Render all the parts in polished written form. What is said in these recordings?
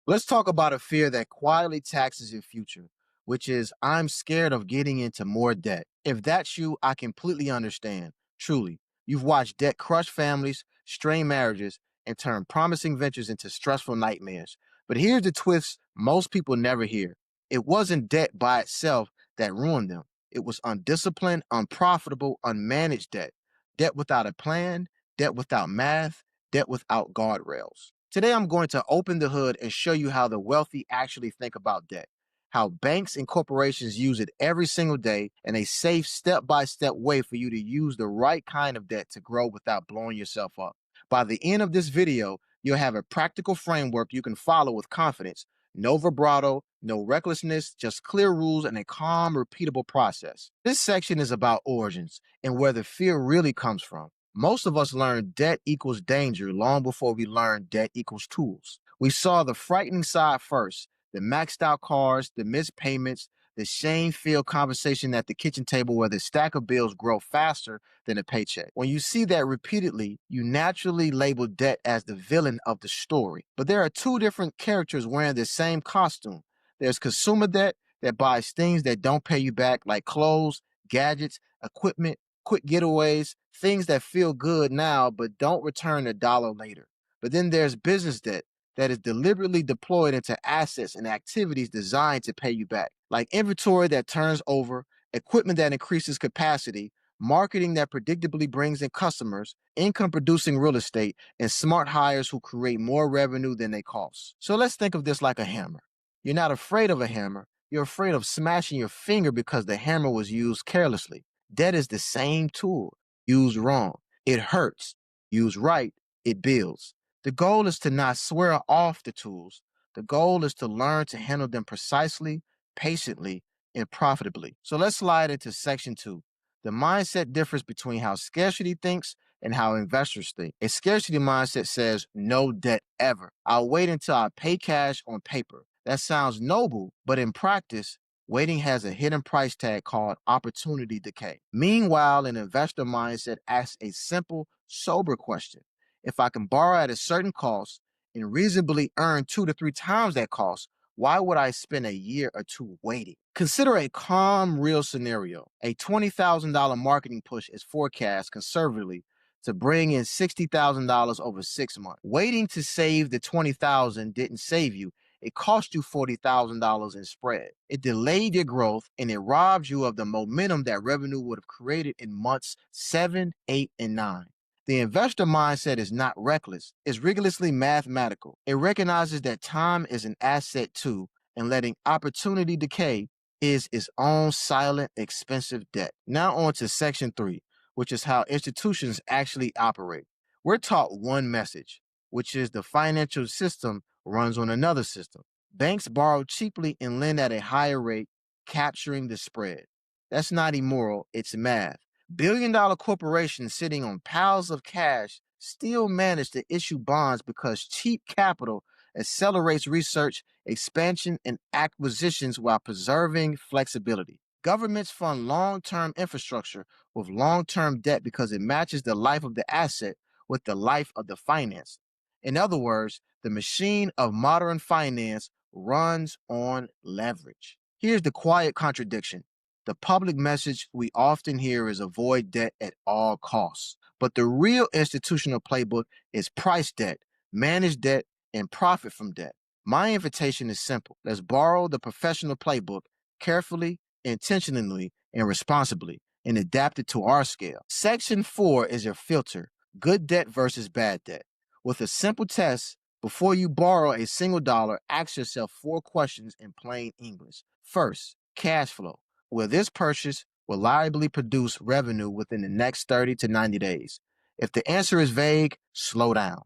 Let's talk about a fear that quietly taxes your future, which is I'm scared of getting into more debt. If that's you, I completely understand. Truly, you've watched debt crush families, strain marriages, and turn promising ventures into stressful nightmares. But here's the twist most people never hear. It wasn't debt by itself that ruined them. It was undisciplined, unprofitable, unmanaged debt. Debt without a plan, debt without math, debt without guardrails. Today, I'm going to open the hood and show you how the wealthy actually think about debt, how banks and corporations use it every single day, and a safe step by step way for you to use the right kind of debt to grow without blowing yourself up. By the end of this video, you'll have a practical framework you can follow with confidence. No vibrato, no recklessness, just clear rules and a calm, repeatable process. This section is about origins and where the fear really comes from. Most of us learned debt equals danger long before we learned debt equals tools. We saw the frightening side first, the maxed out cars, the missed payments, the shame-filled conversation at the kitchen table where the stack of bills grow faster than a paycheck. When you see that repeatedly, you naturally label debt as the villain of the story. But there are two different characters wearing the same costume. There's consumer debt that buys things that don't pay you back, like clothes, gadgets, equipment, quick getaways, things that feel good now but don't return a dollar later. But then there's business debt that is deliberately deployed into assets and activities designed to pay you back, like inventory that turns over, equipment that increases capacity, marketing that predictably brings in customers, income producing real estate, and smart hires who create more revenue than they cost. So let's think of this like a hammer. You're not afraid of a hammer, you're afraid of smashing your finger because the hammer was used carelessly. Debt is the same tool, used wrong. It hurts. Used right, it builds. The goal is to not swear off the tools. The goal is to learn to handle them precisely, patiently, and profitably. So let's slide into section 2. The mindset difference between how scarcity thinks and how investors think. A scarcity mindset says no debt ever. I'll wait until I pay cash on paper. That sounds noble, but in practice, waiting has a hidden price tag called opportunity decay. Meanwhile, an investor mindset asks a simple, sober question. If I can borrow at a certain cost and reasonably earn 2 to 3 times that cost, why would I spend a year or two waiting? Consider a calm, real scenario. A $20,000 marketing push is forecast conservatively to bring in $60,000 over 6 months. Waiting to save the $20,000 didn't save you. It cost you $40,000 in spread. It delayed your growth and it robbed you of the momentum that revenue would have created in months 7, 8, and 9. The investor mindset is not reckless, it's rigorously mathematical. It recognizes that time is an asset too, and letting opportunity decay is its own silent, expensive debt. Now, on to section 3, which is how institutions actually operate. We're taught one message, which is the financial system runs on another system. Banks borrow cheaply and lend at a higher rate, capturing the spread. That's not immoral, it's math. Billion-dollar corporations sitting on piles of cash still manage to issue bonds because cheap capital accelerates research, expansion, and acquisitions while preserving flexibility. Governments fund long-term infrastructure with long-term debt because it matches the life of the asset with the life of the finance. In other words, the machine of modern finance runs on leverage. Here's the quiet contradiction. The public message we often hear is avoid debt at all costs. But the real institutional playbook is price debt, manage debt, and profit from debt. My invitation is simple. Let's borrow the professional playbook carefully, intentionally, and responsibly, and adapt it to our scale. Section 4 is your filter, good debt versus bad debt. With a simple test, before you borrow a single dollar, ask yourself 4 questions in plain English. First, cash flow. Will this purchase reliably produce revenue within the next 30 to 90 days? If the answer is vague, slow down.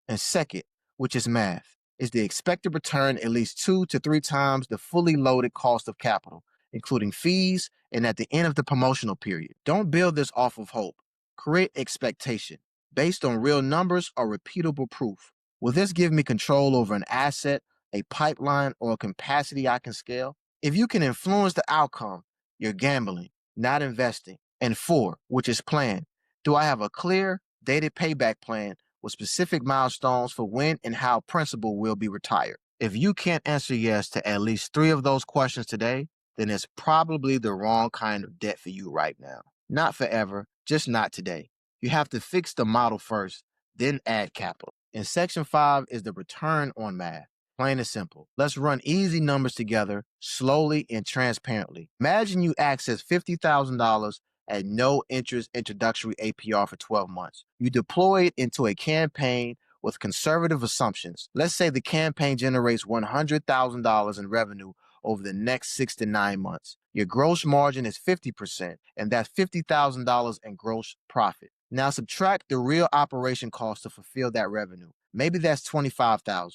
And second, which is math, is the expected return at least 2 to 3 times the fully loaded cost of capital, including fees and at the end of the promotional period. Don't build this off of hope. Create expectation based on real numbers or repeatable proof. Will this give me control over an asset, a pipeline, or a capacity I can scale? If you can influence the outcome, you're gambling, not investing. And 4, which is plan. Do I have a clear, dated payback plan with specific milestones for when and how principal will be retired? If you can't answer yes to at least three of those questions today, then it's probably the wrong kind of debt for you right now. Not forever, just not today. You have to fix the model first, then add capital. And section 5 is the return on math. Plain and simple. Let's run easy numbers together, slowly and transparently. Imagine you access $50,000 at no interest introductory APR for 12 months. You deploy it into a campaign with conservative assumptions. Let's say the campaign generates $100,000 in revenue over the next 6 to 9 months. Your gross margin is 50%, and that's $50,000 in gross profit. Now subtract the real operation cost to fulfill that revenue. Maybe that's $25,000.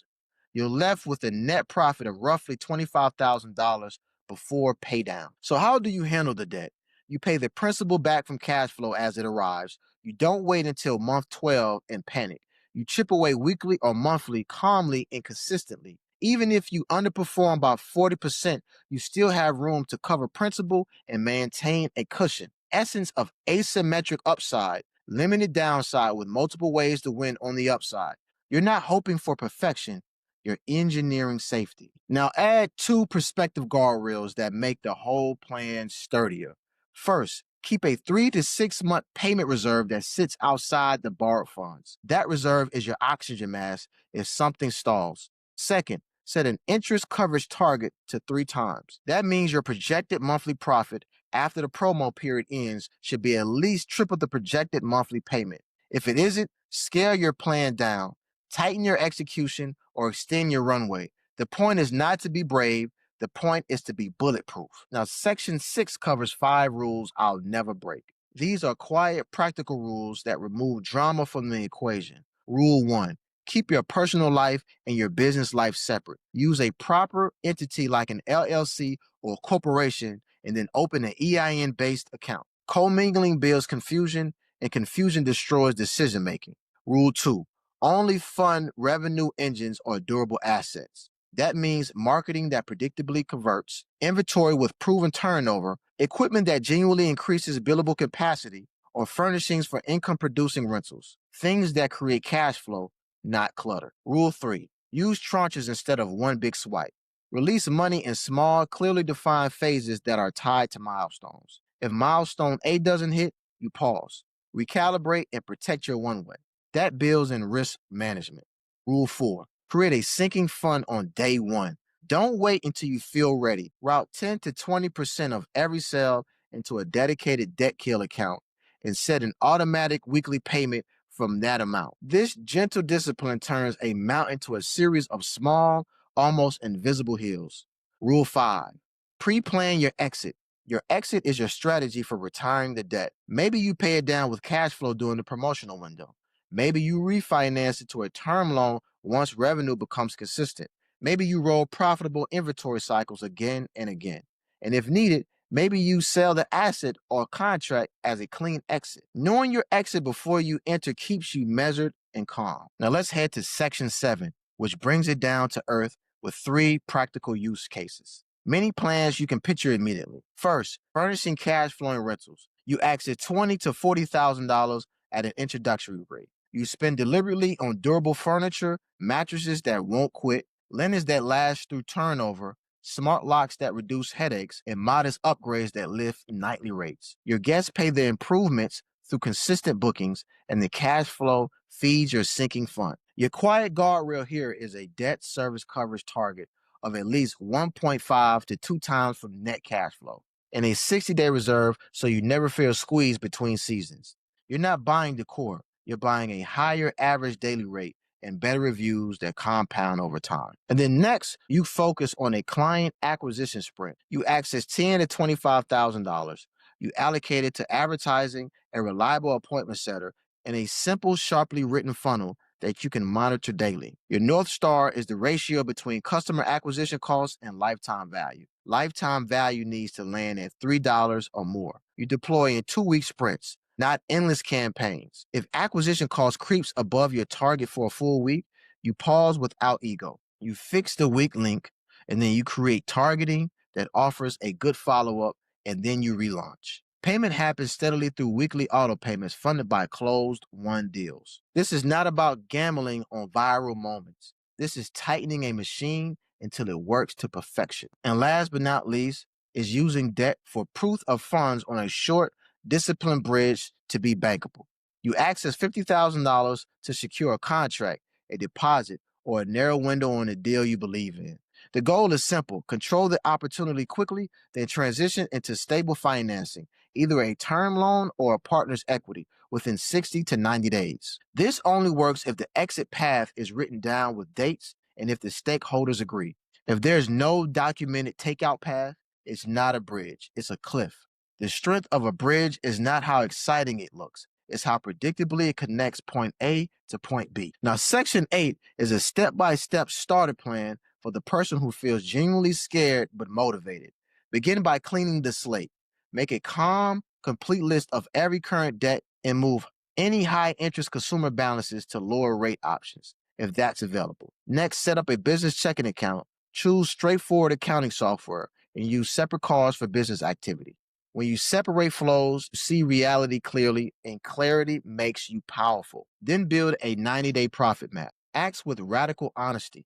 You're left with a net profit of roughly $25,000 before pay down. So how do you handle the debt? You pay the principal back from cash flow as it arrives. You don't wait until month 12 and panic. You chip away weekly or monthly, calmly and consistently. Even if you underperform by 40%, you still have room to cover principal and maintain a cushion. Essence of asymmetric upside, limited downside with multiple ways to win on the upside. You're not hoping for perfection, you're engineering safety. Now add two perspective guardrails that make the whole plan sturdier. First, keep a 3 to 6 month payment reserve that sits outside the borrowed funds. That reserve is your oxygen mask if something stalls. Second, set an interest coverage target to 3 times. That means your projected monthly profit after the promo period ends should be at least triple the projected monthly payment. If it isn't, scale your plan down, tighten your execution, or extend your runway. The point is not to be brave. The point is to be bulletproof. Now, Section 6 covers 5 rules I'll never break. These are quiet, practical rules that remove drama from the equation. Rule 1. Keep your personal life and your business life separate. Use a proper entity like an LLC or corporation and then open an EIN-based account. Commingling builds confusion, and confusion destroys decision making. Rule 2. Only fund revenue engines or durable assets. That means marketing that predictably converts, inventory with proven turnover, equipment that genuinely increases billable capacity, or furnishings for income producing rentals. Things that create cash flow, not clutter. Rule 3. Use tranches instead of one big swipe. Release money in small, clearly defined phases that are tied to milestones. If milestone A doesn't hit, you pause, recalibrate, and protect your one way. That builds in risk management. Rule 4. Create a sinking fund on day one. Don't wait until you feel ready. Route 10 to 20% of every sale into a dedicated debt kill account and set an automatic weekly payment from that amount. This gentle discipline turns a mountain into a series of small, almost invisible hills. Rule 5. Pre-plan your exit. Your exit is your strategy for retiring the debt. Maybe you pay it down with cash flow during the promotional window. Maybe you refinance it to a term loan once revenue becomes consistent. Maybe you roll profitable inventory cycles again and again. And if needed, maybe you sell the asset or contract as a clean exit. Knowing your exit before you enter keeps you measured and calm. Now let's head to section 7, which brings it down to earth with 3 practical use cases. Many plans you can picture immediately. First, furnishing cash flowing rentals. You access $20,000 to $40,000 at an introductory rate. You spend deliberately on durable furniture, mattresses that won't quit, linens that last through turnover, smart locks that reduce headaches, and modest upgrades that lift nightly rates. Your guests pay the improvements through consistent bookings, and the cash flow feeds your sinking fund. Your quiet guardrail here is a debt service coverage target of at least 1.5 to 2 times from net cash flow, and a 60-day reserve so you never feel squeezed between seasons. You're not buying decor, you're buying a higher average daily rate and better reviews that compound over time. And then next, you focus on a client acquisition sprint. You access $10,000 to $25,000. You allocate it to advertising, a reliable appointment setter, and a simple, sharply written funnel that you can monitor daily. Your North Star is the ratio between customer acquisition costs and lifetime value. Lifetime value needs to land at $3 or more. You deploy in 2-week sprints, not endless campaigns. If acquisition cost creeps above your target for a full week, you pause without ego. You fix the weak link, and then you create targeting that offers a good follow-up, and then you relaunch. Payment happens steadily through weekly auto payments funded by closed-won deals. This is not about gambling on viral moments. This is tightening a machine until it works to perfection. And last but not least is using debt for proof of funds on a short, disciplined bridge to be bankable. You access $50,000 to secure a contract, a deposit, or a narrow window on a deal you believe in. The goal is simple: control the opportunity quickly, then transition into stable financing, either a term loan or a partner's equity, within 60 to 90 days. This only works if the exit path is written down with dates and if the stakeholders agree. If there's no documented takeout path, it's not a bridge, it's a cliff. The strength of a bridge is not how exciting it looks, it's how predictably it connects point A to point B. Now, Section 8 is a step by step starter plan for the person who feels genuinely scared but motivated. Begin by cleaning the slate. Make a calm, complete list of every current debt and move any high interest consumer balances to lower rate options if that's available. Next, set up a business checking account. Choose straightforward accounting software and use separate cards for business activity. When you separate flows, you see reality clearly, and clarity makes you powerful. Then build a 90-day profit map. Act with radical honesty.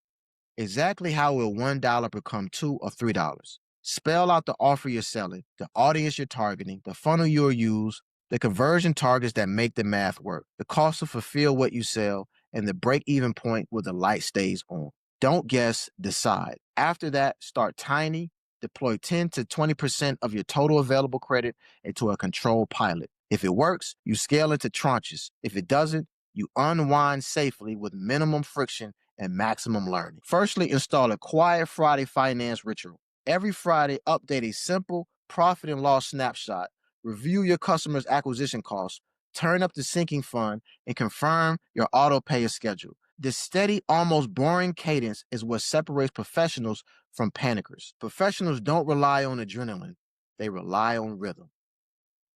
Exactly how will $1 become $2 or $3? Spell out the offer you're selling, the audience you're targeting, the funnel you'll use, the conversion targets that make the math work, the cost to fulfill what you sell, and the break-even point where the light stays on. Don't guess, decide. After that, start tiny. Deploy 10 to 20% of your total available credit into a controlled pilot. If it works, you scale into tranches. If it doesn't, you unwind safely with minimum friction and maximum learning. Firstly, install a Quiet Friday finance ritual. Every Friday, update a simple profit and loss snapshot. Review your customers' acquisition costs, turn up the sinking fund, and confirm your auto pay schedule. This steady, almost boring cadence is what separates professionals from panickers. Professionals don't rely on adrenaline, they rely on rhythm.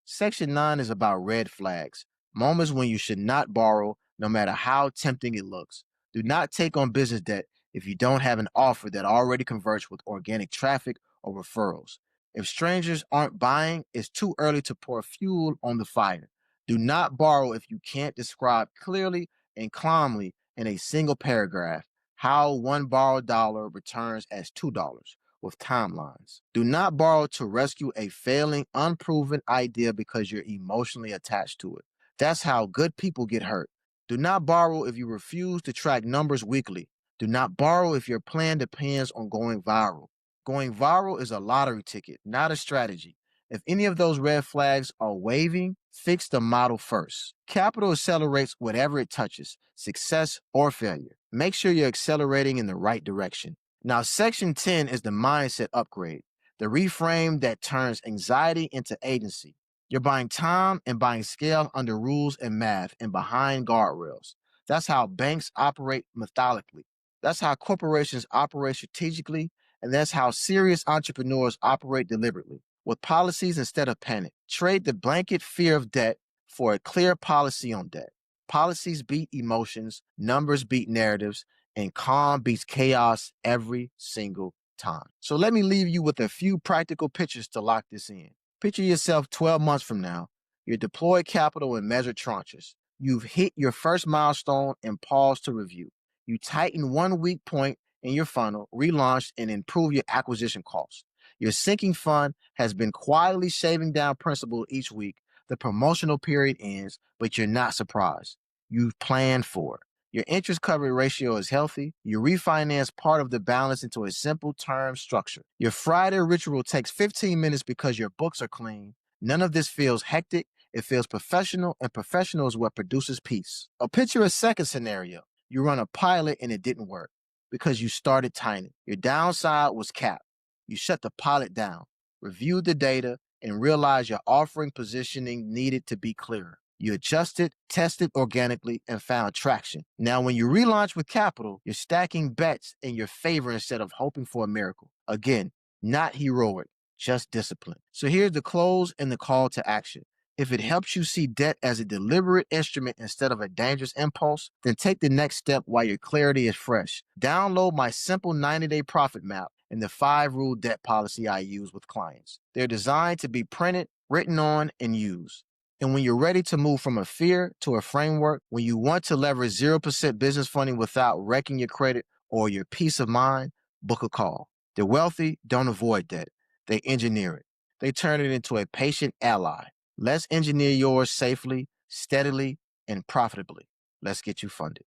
Section 9 is about red flags, moments when you should not borrow, no matter how tempting it looks. Do not take on business debt if you don't have an offer that already converts with organic traffic or referrals. If strangers aren't buying, it's too early to pour fuel on the fire. Do not borrow if you can't describe clearly and calmly in a single paragraph how one borrowed dollar returns as $2 with timelines. Do not borrow to rescue a failing, unproven idea because you're emotionally attached to it. That's how good people get hurt. Do not borrow if you refuse to track numbers weekly. Do not borrow if your plan depends on going viral. Going viral is a lottery ticket, not a strategy. If any of those red flags are waving, fix the model first. Capital accelerates whatever it touches, success or failure. Make sure you're accelerating in the right direction. Now, Section 10 is the mindset upgrade, the reframe that turns anxiety into agency. You're buying time and buying scale under rules and math and behind guardrails. That's how banks operate methodically. That's how corporations operate strategically. And that's how serious entrepreneurs operate deliberately, with policies instead of panic. Trade the blanket fear of debt for a clear policy on debt. Policies beat emotions, numbers beat narratives, and calm beats chaos every single time. So let me leave you with a few practical pictures to lock this in. Picture yourself 12 months from now. You're deployed capital in measured tranches. You've hit your first milestone and pause to review. You tighten one weak point in your funnel, relaunch, and improve your acquisition costs. Your sinking fund has been quietly shaving down principal each week. The promotional period ends, but you're not surprised. You've planned for it. Your interest coverage ratio is healthy. You refinance part of the balance into a simple term structure. Your Friday ritual takes 15 minutes because your books are clean. None of this feels hectic. It feels professional, and professional is what produces peace. Picture a second scenario. You run a pilot and it didn't work because you started tiny. Your downside was capped. You shut the pilot down, reviewed the data, and realized your offering positioning needed to be clearer. You adjusted, tested organically, and found traction. Now, when you relaunch with capital, you're stacking bets in your favor instead of hoping for a miracle. Again, not heroic, just discipline. So here's the close and the call to action. If it helps you see debt as a deliberate instrument instead of a dangerous impulse, then take the next step while your clarity is fresh. Download my simple 90-day profit map and the 5-rule debt policy I use with clients. They're designed to be printed, written on, and used. And when you're ready to move from a fear to a framework, when you want to leverage 0% business funding without wrecking your credit or your peace of mind, book a call. The wealthy don't avoid debt, they engineer it. They turn it into a patient ally. Let's engineer yours safely, steadily, and profitably. Let's get you funded.